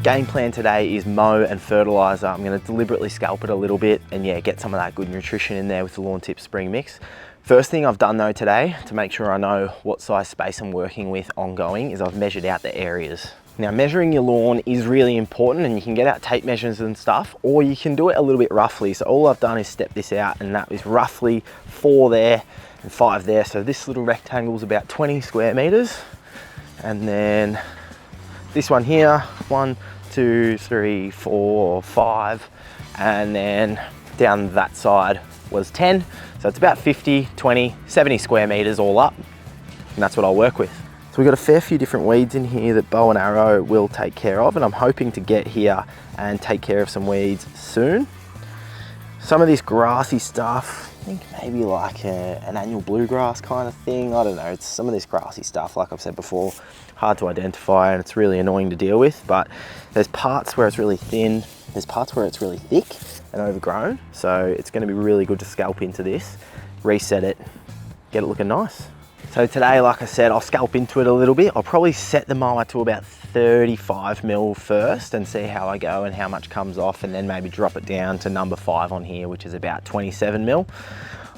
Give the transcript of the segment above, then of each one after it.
Game plan today is mow and fertiliser. I'm going to deliberately scalp it a little bit and yeah, get some of that good nutrition in there with the Lawn Tips spring mix. First thing I've done though today to make sure I know what size space I'm working with ongoing is I've measured out the areas. Now measuring your lawn is really important, and you can get out tape measures and stuff, or you can do it a little bit roughly. So all I've done is step this out, and that is roughly 4 there and 5 there. So this little rectangle is about 20 square meters. And then this one here, 1, 2, 3, 4, 5. And then down that side was 10. So it's about 50, 20, 70 square meters all up. And that's what I'll work with. So we've got a fair few different weeds in here that bow and arrow will take care of, and I'm hoping to get here and take care of some weeds soon. Some of this grassy stuff, I think maybe like an annual bluegrass kind of thing. I don't know, it's some of this grassy stuff, like I've said before, hard to identify and it's really annoying to deal with, but there's parts where it's really thin, there's parts where it's really thick and overgrown. So it's gonna be really good to scalp into this, reset it, get it looking nice. So today, like I said, I'll scalp into it a little bit. I'll probably set the mower to about 35 mil first and see how I go and how much comes off, and then maybe drop it down to number 5 on here, which is about 27 mil.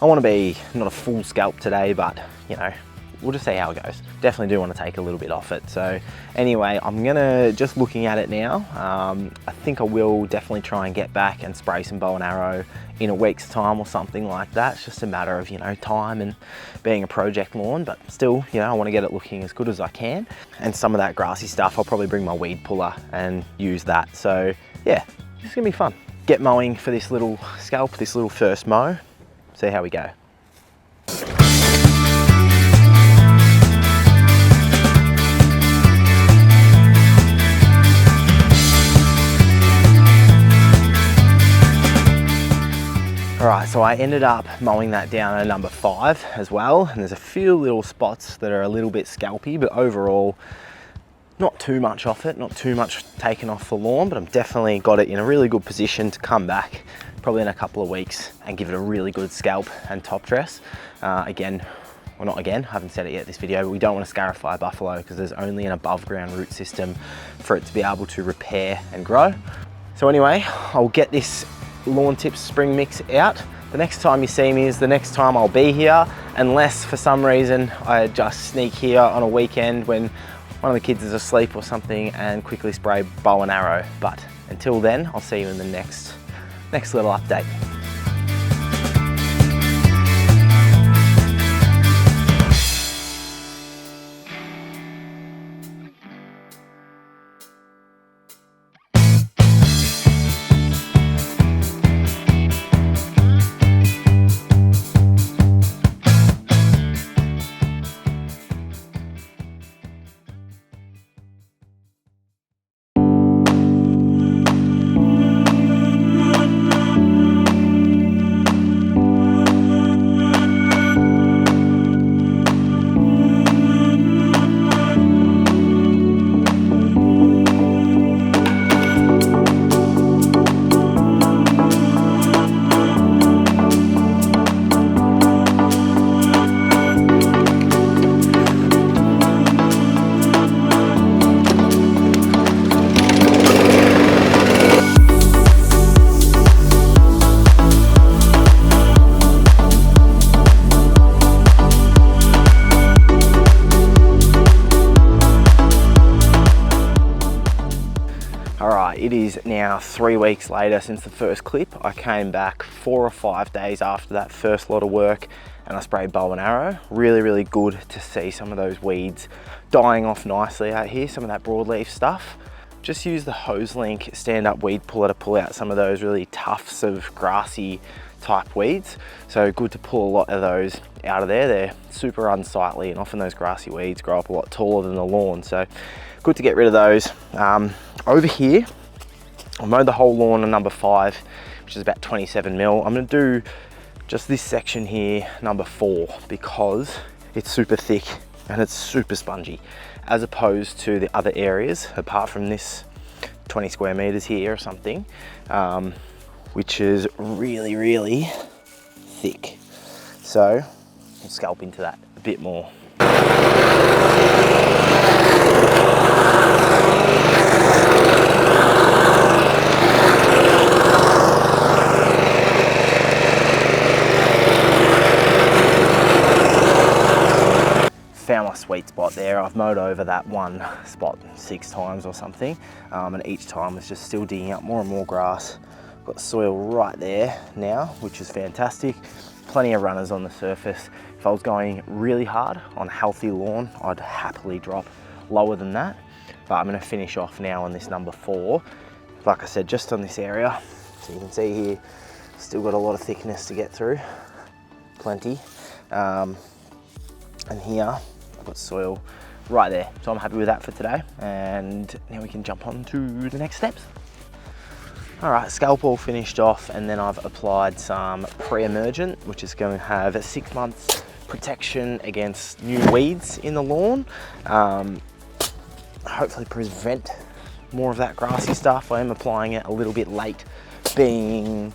I want to be not a full scalp today, but you know, we'll just see how it goes. Definitely do want to take a little bit off it. So anyway, I'm gonna, just looking at it now, I think I will definitely try and get back and spray some bow and arrow in a week's time or something like that. It's just a matter of, you know, time and being a project lawn, but still, you know, I want to get it looking as good as I can. And some of that grassy stuff, I'll probably bring my weed puller and use that. So yeah, it's gonna be fun. Get mowing for this little scalp, this little first mow, see how we go. All right, so I ended up mowing that down at number 5 as well. And there's a few little spots that are a little bit scalpy, but overall, not too much off it, not too much taken off the lawn, but I'm definitely got it in a really good position to come back probably in a couple of weeks and give it a really good scalp and top dress. Again, well not again, I haven't said it yet this video, but we don't want to scarify buffalo because there's only an above ground root system for it to be able to repair and grow. So anyway, I'll get this Lawn Tips spring mix out. The next time you see me is the next time I'll be here, unless for some reason I just sneak here on a weekend when one of the kids is asleep or something and quickly spray bow and arrow. But until then, I'll see you in the next little update. It is now 3 weeks later since the first clip. I came back 4 or 5 days after that first lot of work and I sprayed bow and arrow. Really good to see some of those weeds dying off nicely out here, some of that broadleaf stuff. Just use the hose link stand-up weed puller to pull out some of those really tufts of grassy type weeds. So good to pull a lot of those out of there. They're super unsightly, and often those grassy weeds grow up a lot taller than the lawn. So good to get rid of those. Over here, I mowed the whole lawn on number 5, which is about 27 mil. I'm gonna do just this section here, number 4, because it's super thick and it's super spongy, as opposed to the other areas, apart from this 20 square meters here or something, which is really thick. So I'll scalp into that a bit more. sweet spot there. I've mowed over that one spot 6 times or something, and each time it's just still digging up more and more grass. Got soil right there now, which is fantastic. Plenty of runners on the surface. If I was going really hard on a healthy lawn, I'd happily drop lower than that. But I'm going to finish off now on this number 4. Like I said, just on this area. So you can see here, still got a lot of thickness to get through. Plenty. And here, I've got soil right there. So I'm happy with that for today. And now we can jump on to the next steps. All right, scalp all finished off, and then I've applied some Preemergent, which is going to have a 6 months protection against new weeds in the lawn. Hopefully prevent more of that grassy stuff. I am applying it a little bit late, being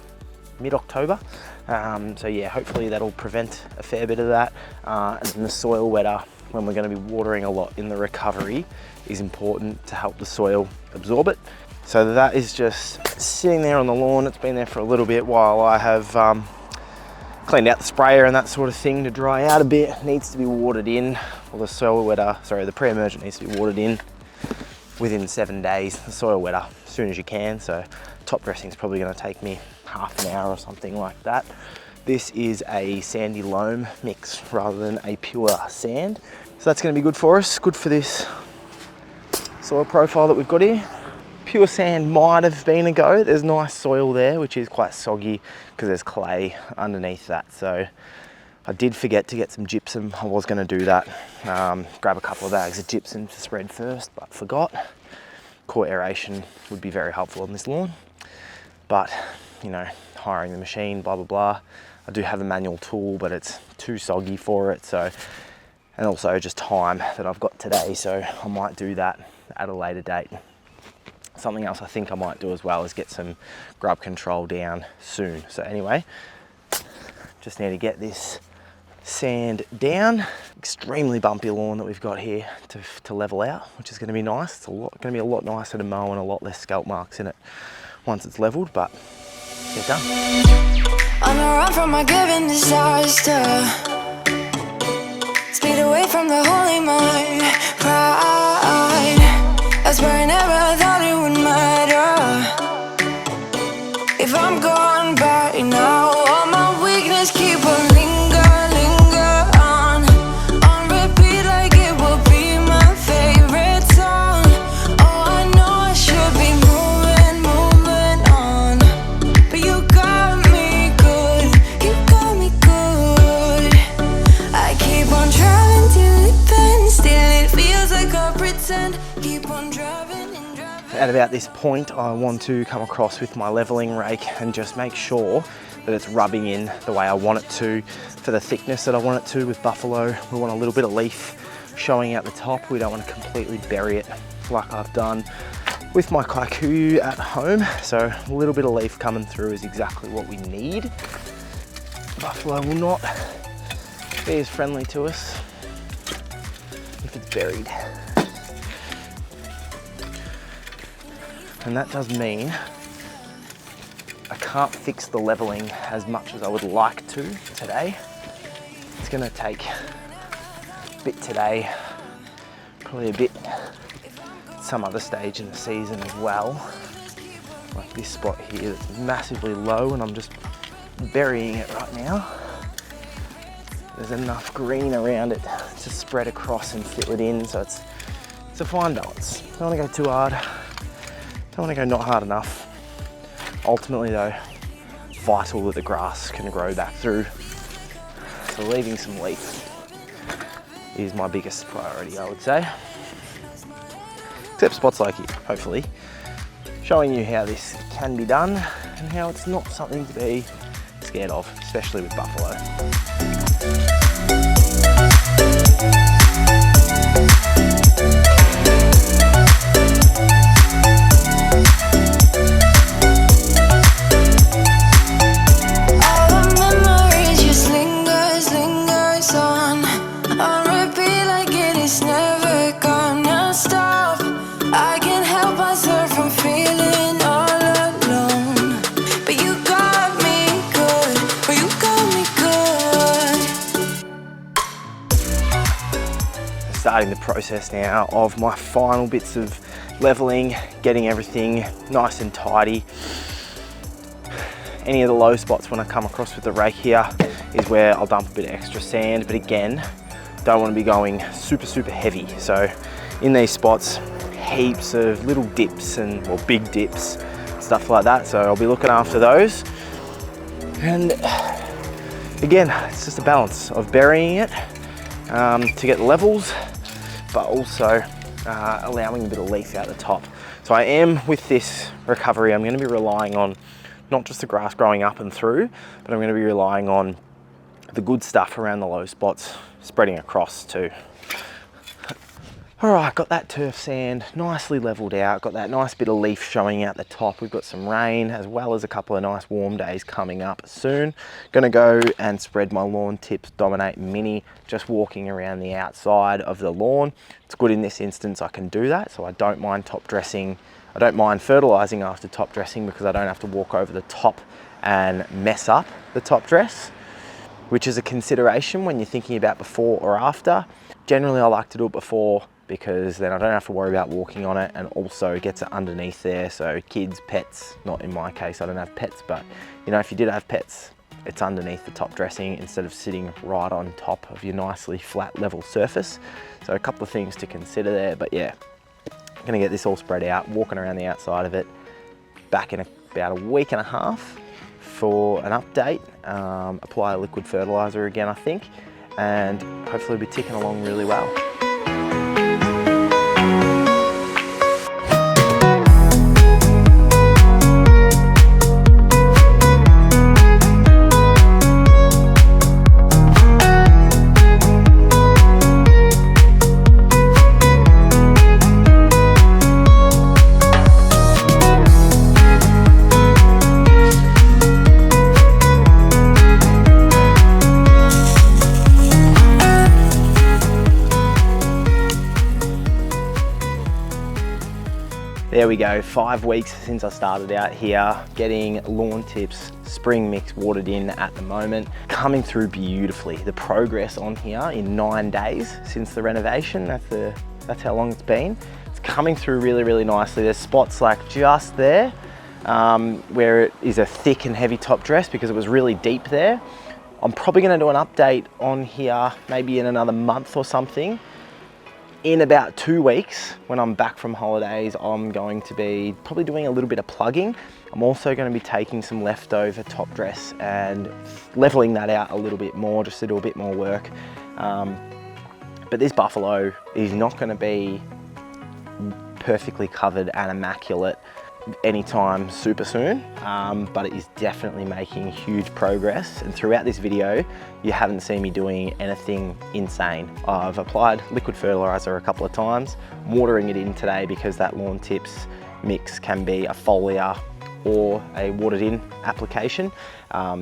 mid-October. So yeah, hopefully that'll prevent a fair bit of that. And then the soil wetter, when we're going to be watering a lot in the recovery, is important to help the soil absorb it. So that is just sitting there on the lawn. It's been there for a little bit while I have cleaned out the sprayer and that sort of thing to dry out a bit. It needs to be watered in, or the soil wetter, sorry, the Preemergent needs to be watered in within 7 days. The soil wetter as soon as you can. So top dressing is probably going to take me half an hour or something like that. This is a sandy loam mix rather than a pure sand. So that's going to be good for us, good for this soil profile that we've got here. Pure sand might have been a go. There's nice soil there, which is quite soggy because there's clay underneath that. So I did forget to get some gypsum. I was going to do that, grab a couple of bags of gypsum to spread first, but forgot. Core aeration would be very helpful on this lawn, but you know, hiring the machine, blah, blah, blah. I do have a manual tool, but it's too soggy for it. So, and also just time that I've got today. So I might do that at a later date. Something else I think I might do as well is get some grub control down soon. So anyway, just need to get this sand down. Extremely bumpy lawn that we've got here to level out, which is going to be nice. It's going to be a lot nicer to mow and a lot less scalp marks in it once it's leveled, but get done. On the run from my given disaster, speed away from the holy mind, pride. That's where I never thought it would matter. If I'm gone by now, all my weakness keep on linger on repeat like it will be my favorite song. Oh, I know I should be moving on, but you got me good, you got me good. I keep on driving till it bends, still it feels like I pretend. Keep on driving and driving. At about this point, I want to come across with my leveling rake and just make sure that it's rubbing in the way I want it to, for the thickness that I want it to. With buffalo, we want a little bit of leaf showing out the top. We don't want to completely bury it like I've done with my kikuyu at home. So a little bit of leaf coming through is exactly what we need. Buffalo will not be as friendly to us if it's buried. And that does mean I can't fix the leveling as much as I would like to today. It's gonna take a bit today, probably a bit some other stage in the season as well. Like this spot here that's massively low and I'm just burying it right now. There's enough green around it to spread across and fill it in, so it's a fine balance. Don't wanna go too hard. Don't want to go not hard enough. Ultimately though, vital that the grass can grow back through. So leaving some leaf is my biggest priority, I would say. Except spots like here, hopefully. Showing you how this can be done and how it's not something to be scared of, especially with buffalo. starting the process now of my final bits of leveling, getting everything nice and tidy. Any of the low spots when I come across with the rake here is where I'll dump a bit of extra sand, but again, don't want to be going super heavy. So in these spots, heaps of little dips or big dips, stuff like that. So I'll be looking after those. And again, it's just a balance of burying it to get the levels, but also allowing a bit of leaf out the top. So I am, with this recovery, I'm going to be relying on not just the grass growing up and through, but I'm going to be relying on the good stuff around the low spots spreading across too. All right, got that turf sand nicely leveled out, got that nice bit of leaf showing out the top. We've got some rain as well as a couple of nice warm days coming up soon. Gonna go and spread my Lawn Tips Dominate Mini, just walking around the outside of the lawn. It's good in this instance I can do that, so I don't mind top dressing. I don't mind fertilising after top dressing because I don't have to walk over the top and mess up the top dress, which is a consideration when you're thinking about before or after. Generally, I like to do it before because then I don't have to worry about walking on it, and also it gets it underneath there. So kids, pets, not in my case, I don't have pets, but you know, if you did have pets, it's underneath the top dressing instead of sitting right on top of your nicely flat level surface. So a couple of things to consider there, but yeah, I'm gonna get this all spread out, walking around the outside of it, back in about a week and a half for an update, apply a liquid fertilizer again, I think, and hopefully we'll be ticking along really well. There we go, 5 weeks since I started out here, getting Lawn Tips Spring Mix watered in at the moment. Coming through beautifully. The progress on here in 9 days since the renovation, that's how long it's been. It's coming through really nicely. There's spots like just there where it is a thick and heavy top dress because it was really deep there. I'm probably gonna do an update on here maybe in another month or something. In about 2 weeks, when I'm back from holidays, I'm going to be probably doing a little bit of plugging. I'm also going to be taking some leftover top dress and leveling that out a little bit more, just to do a bit more work. But this buffalo is not going to be perfectly covered and immaculate anytime super soon, but it is definitely making huge progress. And throughout this video, you haven't seen me doing anything insane. I've applied liquid fertilizer a couple of times, watering it in today because that Lawn Tips mix can be a foliar or a watered in application.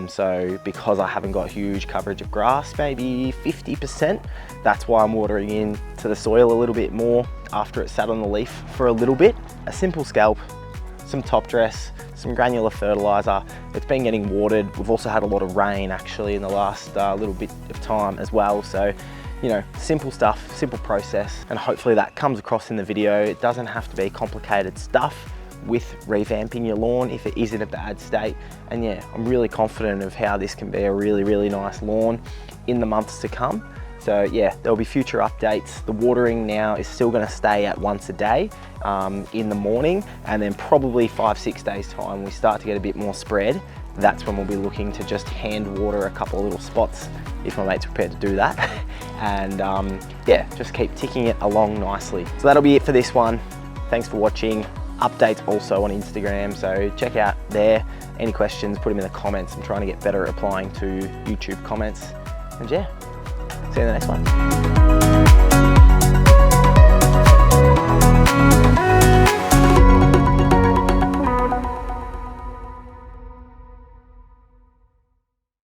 So because I haven't got huge coverage of grass, maybe 50%, that's why I'm watering in to the soil a little bit more after it sat on the leaf for a little bit. A simple scalp, some top dress, some granular fertilizer. It's been getting watered. We've also had a lot of rain actually in the last little bit of time as well. So, you know, simple stuff, simple process, and hopefully that comes across in the video. It doesn't have to be complicated stuff with revamping your lawn if it is in a bad state. And yeah, I'm really confident of how this can be a really nice lawn in the months to come. So yeah, there'll be future updates. The watering now is still gonna stay at once a day in the morning, and then probably 5-6 days time, we start to get a bit more spread. That's when we'll be looking to just hand water a couple of little spots if my mate's prepared to do that. And yeah, just keep ticking it along nicely. So that'll be it for this one. Thanks for watching. Updates also on Instagram, so check out there. Any questions, put them in the comments. I'm trying to get better at replying to YouTube comments. And yeah, see you in the next one.